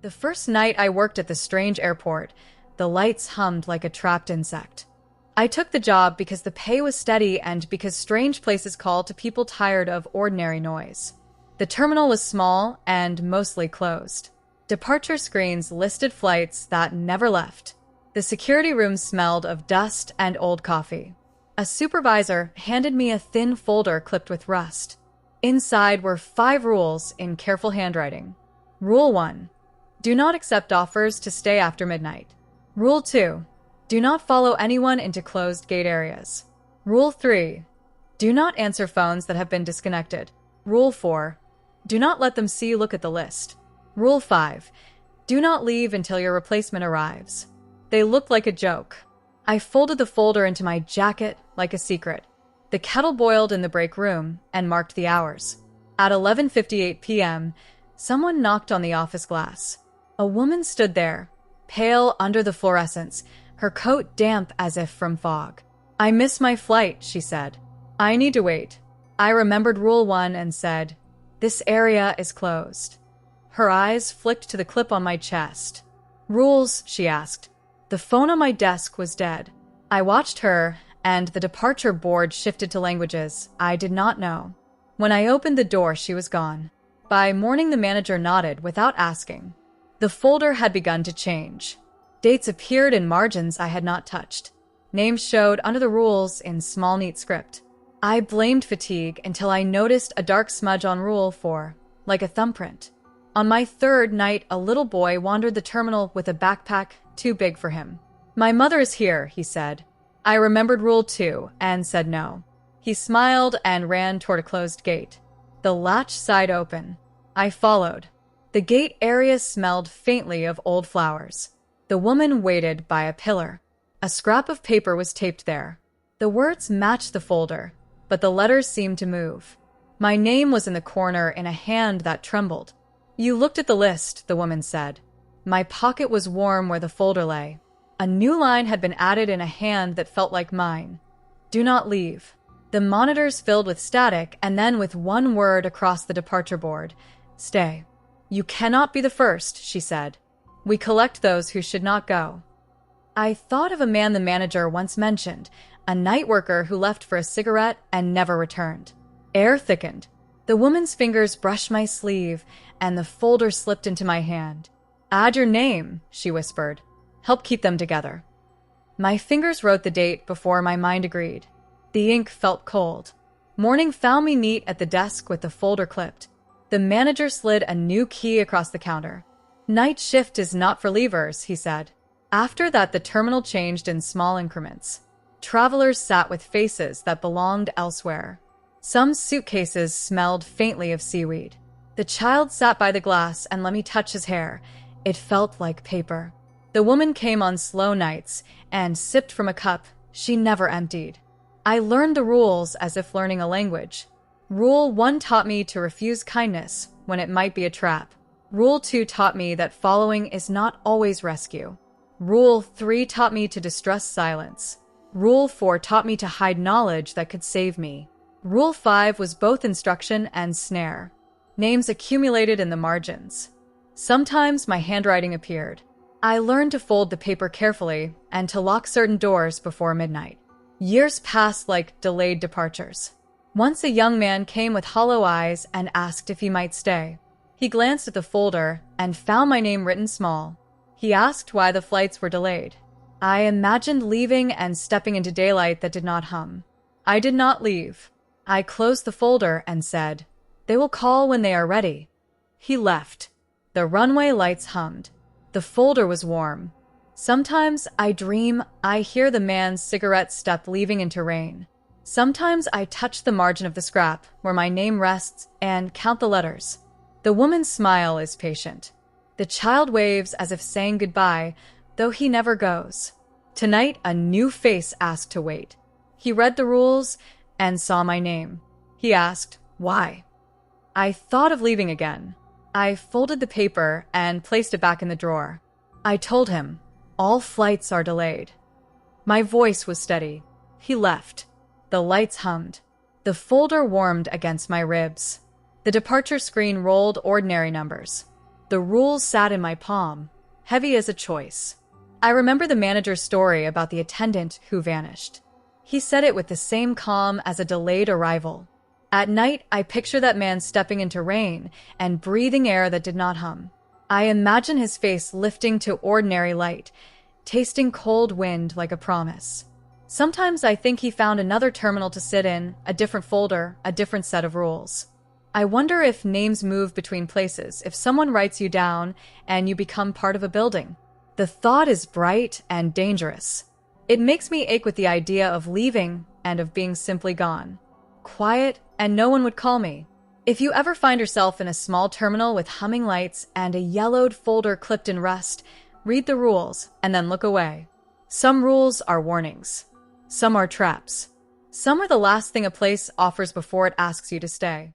The first night I worked at the Strange ARPORT, the lights hummed like a trapped insect. I took the job because the pay was steady and because strange places call to people tired of ordinary noise. The terminal was small and mostly closed. Departure screens listed flights that never left. The security room smelled of dust and old coffee. A supervisor handed me a thin folder clipped with rust. Inside were 5 rules in careful handwriting. Rule 1. Do not accept offers to stay after midnight. Rule 2. Do not follow anyone into closed gate areas. Rule 3. Do not answer phones that have been disconnected. Rule 4. Do not let them see you look at the list. Rule 5. Do not leave until your replacement arrives. They looked like a joke. I folded the folder into my jacket like a secret. The kettle boiled in the break room and marked the hours. At 11:58 p.m., someone knocked on the office glass. A woman stood there, pale under the fluorescence, her coat damp as if from fog. I miss my flight, she said. I need to wait. I remembered Rule 1 and said, this area is closed. Her eyes flicked to the clip on my chest. Rules, she asked. The phone on my desk was dead. I watched her, and the departure board shifted to languages I did not know. When I opened the door, she was gone. By morning, the manager nodded without asking. The folder had begun to change. Dates appeared in margins I had not touched. Names showed under the rules in small, neat script. I blamed fatigue until I noticed a dark smudge on Rule 4, like a thumbprint. On my 3rd night, a little boy wandered the terminal with a backpack too big for him. My mother is here, he said. I remembered Rule 2 and said no. He smiled and ran toward a closed gate. The latch side open. I followed. The gate area smelled faintly of old flowers. The woman waited by a pillar. A scrap of paper was taped there. The words matched the folder, but the letters seemed to move. My name was in the corner in a hand that trembled. You looked at the list, the woman said. My pocket was warm where the folder lay. A new line had been added in a hand that felt like mine. Do not leave. The monitors filled with static, and then with one word across the departure board. Stay. You cannot be the first, she said. We collect those who should not go. I thought of a man the manager once mentioned, a night worker who left for a cigarette and never returned. Air thickened. The woman's fingers brushed my sleeve, and the folder slipped into my hand. Add your name, she whispered. Help keep them together. My fingers wrote the date before my mind agreed. The ink felt cold. Morning found me neat at the desk with the folder clipped. The manager slid a new key across the counter. Night shift is not for leavers, he said. After that, the terminal changed in small increments. Travelers sat with faces that belonged elsewhere. Some suitcases smelled faintly of seaweed. The child sat by the glass and let me touch his hair. It felt like paper. The woman came on slow nights and sipped from a cup she never emptied. I learned the rules as if learning a language. Rule 1 taught me to refuse kindness when it might be a trap. Rule 2 taught me that following is not always rescue. Rule 3 taught me to distrust silence. Rule 4 taught me to hide knowledge that could save me. Rule 5 was both instruction and snare. Names accumulated in the margins. Sometimes my handwriting appeared. I learned to fold the paper carefully and to lock certain doors before midnight. Years passed like delayed departures. Once a young man came with hollow eyes and asked if he might stay. He glanced at the folder and found my name written small. He asked why the flights were delayed. I imagined leaving and stepping into daylight that did not hum. I did not leave. I closed the folder and said, they will call when they are ready. He left. The runway lights hummed. The folder was warm. Sometimes I dream I hear the man's cigarette step leaving into rain. Sometimes I touch the margin of the scrap where my name rests and count the letters. The woman's smile is patient. The child waves as if saying goodbye, though he never goes. Tonight, a new face asked to wait. He read the rules and saw my name. He asked, why? I thought of leaving again. I folded the paper and placed it back in the drawer. I told him, all flights are delayed. My voice was steady. He left. The lights hummed. The folder warmed against my ribs. The departure screen rolled ordinary numbers. The rules sat in my palm, heavy as a choice. I remember the manager's story about the attendant who vanished. He said it with the same calm as a delayed arrival. At night, I picture that man stepping into rain and breathing air that did not hum. I imagine his face lifting to ordinary light, tasting cold wind like a promise. Sometimes I think he found another terminal to sit in, a different folder, a different set of rules. I wonder if names move between places, if someone writes you down and you become part of a building. The thought is bright and dangerous. It makes me ache with the idea of leaving and of being simply gone. Quiet, and no one would call me. If you ever find yourself in a small terminal with humming lights and a yellowed folder clipped in rust, read the rules and then look away. Some rules are warnings. Some are traps. Some are the last thing a place offers before it asks you to stay.